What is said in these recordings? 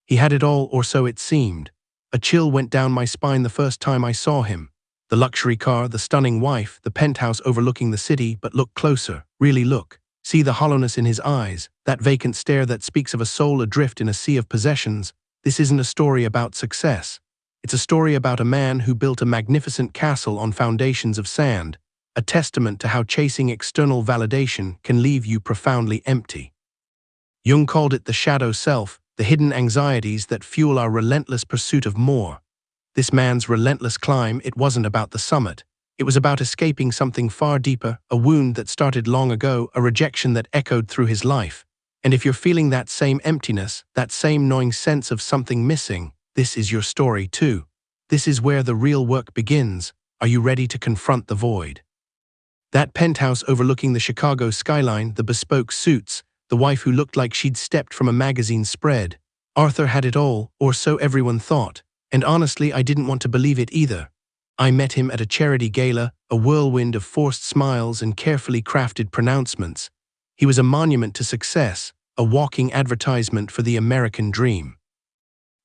He had it all, or so it seemed. A chill went down my spine the first time I saw him. The luxury car, the stunning wife, the penthouse overlooking the city, but look closer, really look. See the hollowness in his eyes, that vacant stare that speaks of a soul adrift in a sea of possessions. This isn't a story about success. It's a story about a man who built a magnificent castle on foundations of sand, a testament to how chasing external validation can leave you profoundly empty. Jung called it the shadow self, the hidden anxieties that fuel our relentless pursuit of more. This man's relentless climb, it wasn't about the summit. It was about escaping something far deeper, a wound that started long ago, a rejection that echoed through his life. And if you're feeling that same emptiness, that same gnawing sense of something missing, this is your story too. This is where the real work begins. Are you ready to confront the void? That penthouse overlooking the Chicago skyline, the bespoke suits, the wife who looked like she'd stepped from a magazine spread. Arthur had it all, or so everyone thought. And honestly, I didn't want to believe it either. I met him at a charity gala, a whirlwind of forced smiles and carefully crafted pronouncements. He was a monument to success, a walking advertisement for the American dream.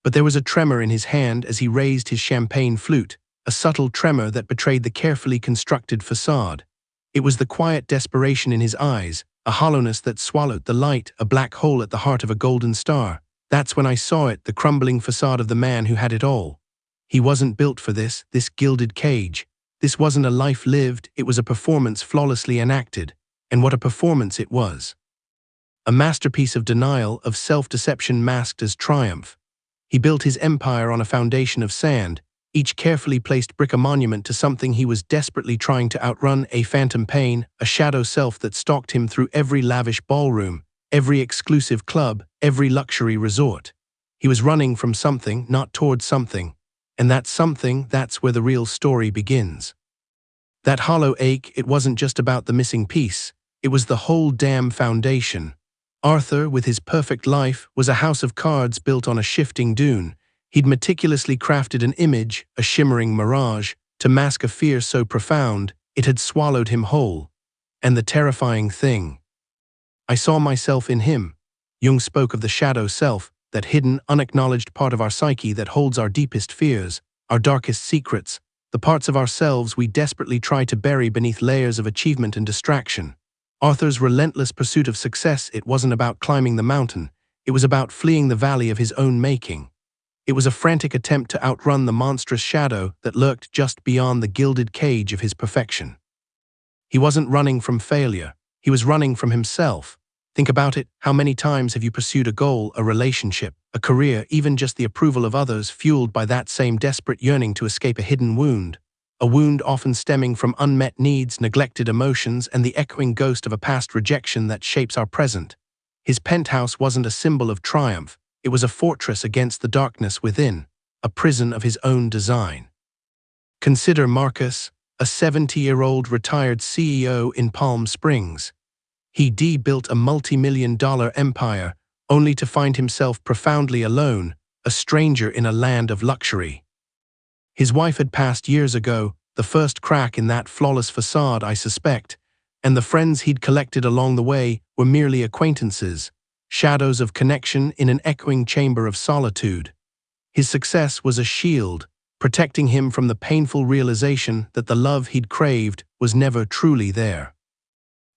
But there was a tremor in his hand as he raised his champagne flute, a subtle tremor that betrayed the carefully constructed facade. It was the quiet desperation in his eyes, a hollowness that swallowed the light, a black hole at the heart of a golden star. That's when I saw it, the crumbling facade of the man who had it all. He wasn't built for this gilded cage. This wasn't a life lived, it was a performance flawlessly enacted. And what a performance it was. A masterpiece of denial, of self-deception masked as triumph. He built his empire on a foundation of sand, each carefully placed brick a monument to something he was desperately trying to outrun, a phantom pain, a shadow self that stalked him through every lavish ballroom, every exclusive club, every luxury resort. He was running from something, not towards something. And that something, that's where the real story begins. That hollow ache, it wasn't just about the missing piece. It was the whole damn foundation. Arthur, with his perfect life, was a house of cards built on a shifting dune. He'd meticulously crafted an image, a shimmering mirage, to mask a fear so profound, it had swallowed him whole. And the terrifying thing. I saw myself in him. Jung spoke of the shadow self, that hidden, unacknowledged part of our psyche that holds our deepest fears, our darkest secrets, the parts of ourselves we desperately try to bury beneath layers of achievement and distraction. Arthur's relentless pursuit of success, it wasn't about climbing the mountain, it was about fleeing the valley of his own making. It was a frantic attempt to outrun the monstrous shadow that lurked just beyond the gilded cage of his perfection. He wasn't running from failure, he was running from himself. Think about it, how many times have you pursued a goal, a relationship, a career, even just the approval of others, fueled by that same desperate yearning to escape a hidden wound? A wound often stemming from unmet needs, neglected emotions, and the echoing ghost of a past rejection that shapes our present. His penthouse wasn't a symbol of triumph, it was a fortress against the darkness within, a prison of his own design. Consider Marcus, a 70-year-old retired CEO in Palm Springs. He built a multi-million-dollar empire, only to find himself profoundly alone, a stranger in a land of luxury. His wife had passed years ago, the first crack in that flawless facade, I suspect, and the friends he'd collected along the way were merely acquaintances, shadows of connection in an echoing chamber of solitude. His success was a shield, protecting him from the painful realization that the love he'd craved was never truly there.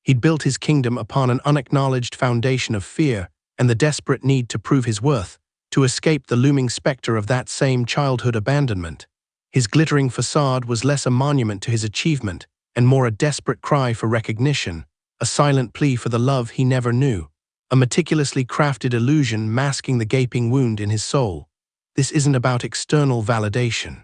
He'd built his kingdom upon an unacknowledged foundation of fear and the desperate need to prove his worth, to escape the looming specter of that same childhood abandonment. His glittering facade was less a monument to his achievement and more a desperate cry for recognition, a silent plea for the love he never knew, a meticulously crafted illusion masking the gaping wound in his soul. This isn't about external validation.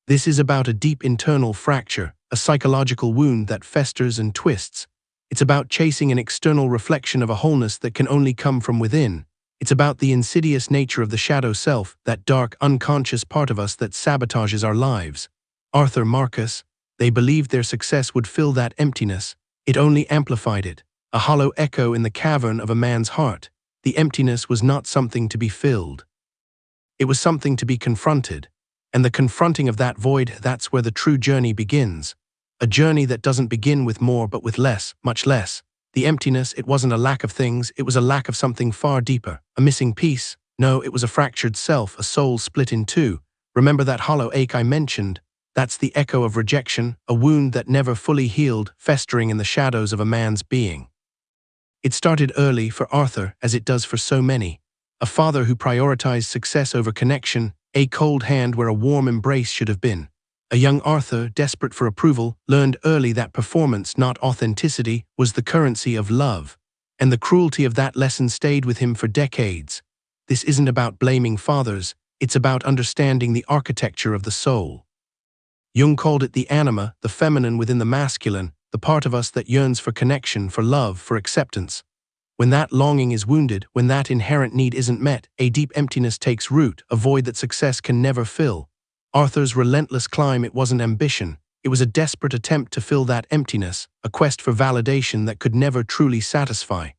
This is about a deep internal fracture, a psychological wound that festers and twists. It's about chasing an external reflection of a wholeness that can only come from within. It's about the insidious nature of the shadow self, that dark, unconscious part of us that sabotages our lives. Arthur, Marcus, they believed their success would fill that emptiness. It only amplified it, a hollow echo in the cavern of a man's heart. The emptiness was not something to be filled. It was something to be confronted. And the confronting of that void, that's where the true journey begins. A journey that doesn't begin with more but with less, much less. The emptiness, it wasn't a lack of things, it was a lack of something far deeper, a missing piece, No, it was a fractured self, a soul split in two. Remember that hollow ache I mentioned? That's the echo of rejection, a wound that never fully healed, festering in the shadows of a man's being. It started early for Arthur, as it does for so many. A father who prioritized success over connection, a cold hand where a warm embrace should have been. A young Arthur, desperate for approval, learned early that performance, not authenticity, was the currency of love. And the cruelty of that lesson stayed with him for decades. This isn't about blaming fathers, it's about understanding the architecture of the soul. Jung called it the anima, the feminine within the masculine, the part of us that yearns for connection, for love, for acceptance. When that longing is wounded, when that inherent need isn't met, a deep emptiness takes root, a void that success can never fill. Arthur's relentless climb, it wasn't ambition. It was a desperate attempt to fill that emptiness, a quest for validation that could never truly satisfy.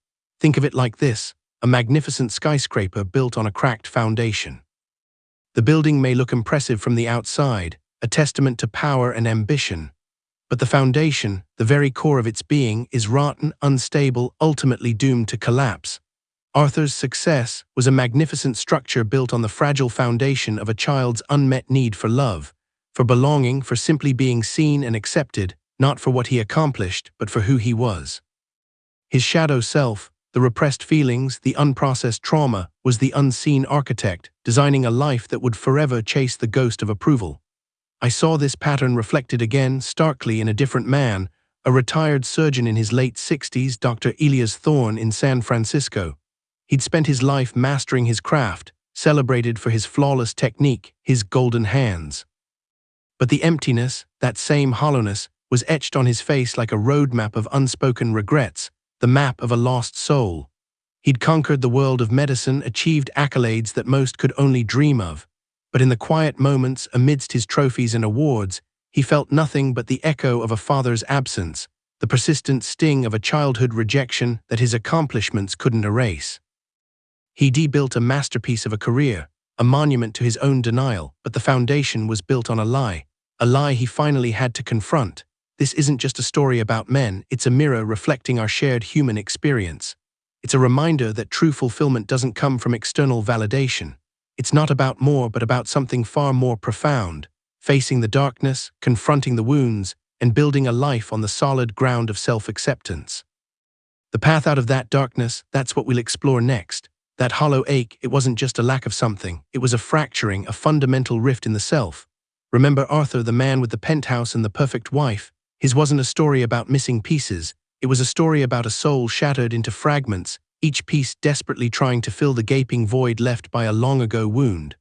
Think of it like this: a magnificent skyscraper built on a cracked foundation. The building may look impressive from the outside, a testament to power and ambition. But the foundation, the very core of its being, is rotten, unstable, ultimately doomed to collapse. Arthur's success was a magnificent structure built on the fragile foundation of a child's unmet need for love, for belonging, for simply being seen and accepted, not for what he accomplished, but for who he was. His shadow self, the repressed feelings, the unprocessed trauma, was the unseen architect, designing a life that would forever chase the ghost of approval. I saw this pattern reflected again, starkly, in a different man, a retired surgeon in his late 60s, Dr. Elias Thorne in San Francisco. He'd spent his life mastering his craft, celebrated for his flawless technique, his golden hands. But the emptiness, that same hollowness, was etched on his face like a roadmap of unspoken regrets, the map of a lost soul. He'd conquered the world of medicine, achieved accolades that most could only dream of. But in the quiet moments, amidst his trophies and awards, he felt nothing but the echo of a father's absence, the persistent sting of a childhood rejection that his accomplishments couldn't erase. He'd built a masterpiece of a career, a monument to his own denial, but the foundation was built on a lie he finally had to confront. This isn't just a story about men, it's a mirror reflecting our shared human experience. It's a reminder that true fulfillment doesn't come from external validation. It's not about more, but about something far more profound, facing the darkness, confronting the wounds, and building a life on the solid ground of self-acceptance. The path out of that darkness, that's what we'll explore next. That hollow ache, it wasn't just a lack of something, it was a fracturing, a fundamental rift in the self. Remember Arthur, the man with the penthouse and the perfect wife? His wasn't a story about missing pieces, it was a story about a soul shattered into fragments, each piece desperately trying to fill the gaping void left by a long-ago wound.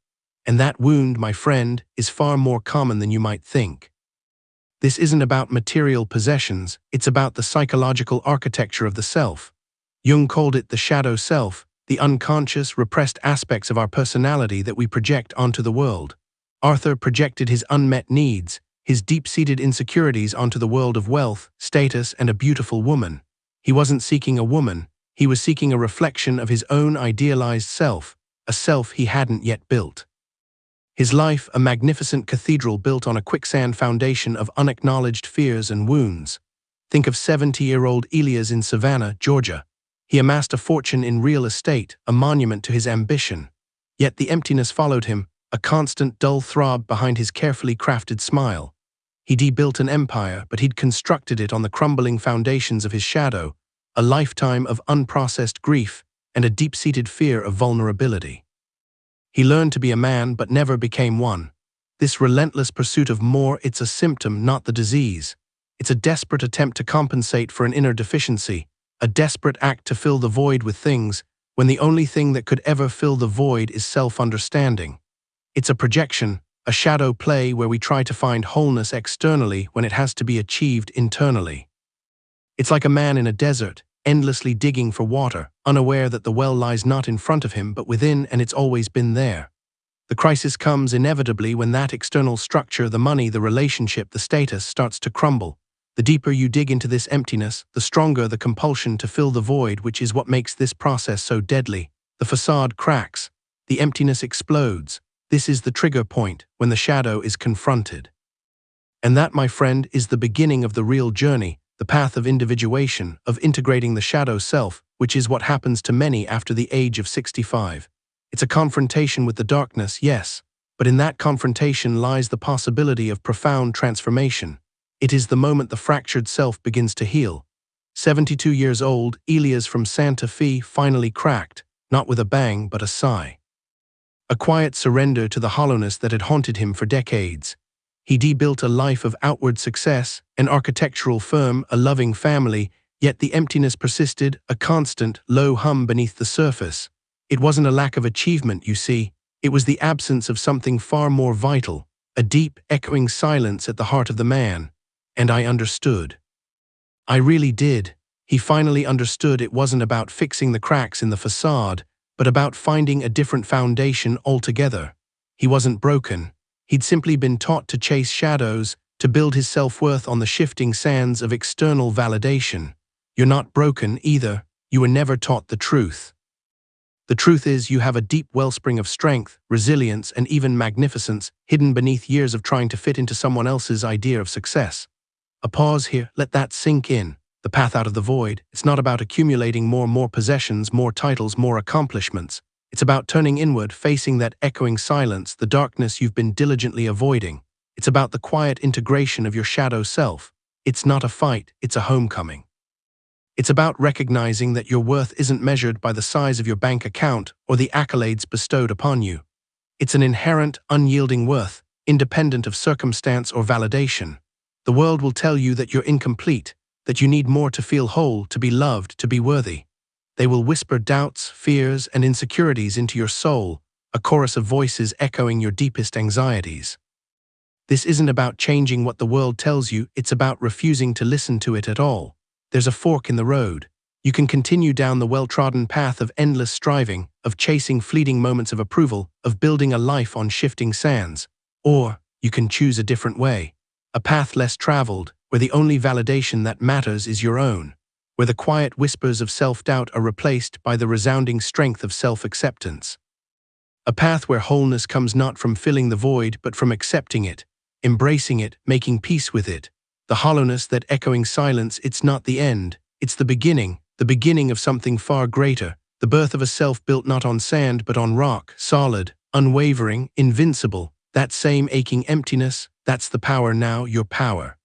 And that wound, my friend, is far more common than you might think. This isn't about material possessions, it's about the psychological architecture of the self. Jung called it the shadow self, the unconscious, repressed aspects of our personality that we project onto the world. Arthur projected his unmet needs, his deep-seated insecurities onto the world of wealth, status, and a beautiful woman. He wasn't seeking a woman. He was seeking a reflection of his own idealized self, a self he hadn't yet built. His life, a magnificent cathedral built on a quicksand foundation of unacknowledged fears and wounds. Think of 70-year-old Elias in Savannah, Georgia. He amassed a fortune in real estate, a monument to his ambition. Yet the emptiness followed him, a constant dull throb behind his carefully crafted smile. He'd built an empire, but he'd constructed it on the crumbling foundations of his shadow, a lifetime of unprocessed grief, and a deep-seated fear of vulnerability. He learned to be a man but never became one. This relentless pursuit of more, it's a symptom, not the disease. It's a desperate attempt to compensate for an inner deficiency, a desperate act to fill the void with things, when the only thing that could ever fill the void is self-understanding. It's a projection, a shadow play where we try to find wholeness externally when it has to be achieved internally. It's like a man in a desert, endlessly digging for water, unaware that the well lies not in front of him but within, and it's always been there. The crisis comes inevitably when that external structure, the money, the relationship, the status, starts to crumble. The deeper you dig into this emptiness, the stronger the compulsion to fill the void, which is what makes this process so deadly. The facade cracks. The emptiness explodes. This is the trigger point, when the shadow is confronted. And that, my friend, is the beginning of the real journey, the path of individuation, of integrating the shadow self, which is what happens to many after the age of 65. It's a confrontation with the darkness, yes, but in that confrontation lies the possibility of profound transformation. It is the moment the fractured self begins to heal. 72 years old, Elias from Santa Fe finally cracked, not with a bang but a sigh. A quiet surrender to the hollowness that had haunted him for decades. He built a life of outward success, an architectural firm, a loving family, yet the emptiness persisted, a constant, low hum beneath the surface. It wasn't a lack of achievement, you see. It was the absence of something far more vital, a deep, echoing silence at the heart of the man. And I understood. I really did. He finally understood it wasn't about fixing the cracks in the facade, but about finding a different foundation altogether. He wasn't broken. He'd simply been taught to chase shadows, to build his self-worth on the shifting sands of external validation. You're not broken either. You were never taught the truth. The truth is you have a deep wellspring of strength, resilience, and even magnificence hidden beneath years of trying to fit into someone else's idea of success. A pause here, let that sink in. The path out of the void, it's not about accumulating more possessions, more titles, more accomplishments. It's about turning inward, facing that echoing silence, the darkness you've been diligently avoiding. It's about the quiet integration of your shadow self. It's not a fight, it's a homecoming. It's about recognizing that your worth isn't measured by the size of your bank account or the accolades bestowed upon you. It's an inherent, unyielding worth, independent of circumstance or validation. The world will tell you that you're incomplete, that you need more to feel whole, to be loved, to be worthy. They will whisper doubts, fears, and insecurities into your soul, a chorus of voices echoing your deepest anxieties. This isn't about changing what the world tells you, it's about refusing to listen to it at all. There's a fork in the road. You can continue down the well-trodden path of endless striving, of chasing fleeting moments of approval, of building a life on shifting sands. Or you can choose a different way, a path less traveled, where the only validation that matters is your own, where the quiet whispers of self-doubt are replaced by the resounding strength of self-acceptance. A path where wholeness comes not from filling the void but from accepting it, embracing it, making peace with it. The hollowness, that echoing silence, it's not the end, it's the beginning of something far greater, the birth of a self built not on sand but on rock, solid, unwavering, invincible. That same aching emptiness, that's the power now, your power.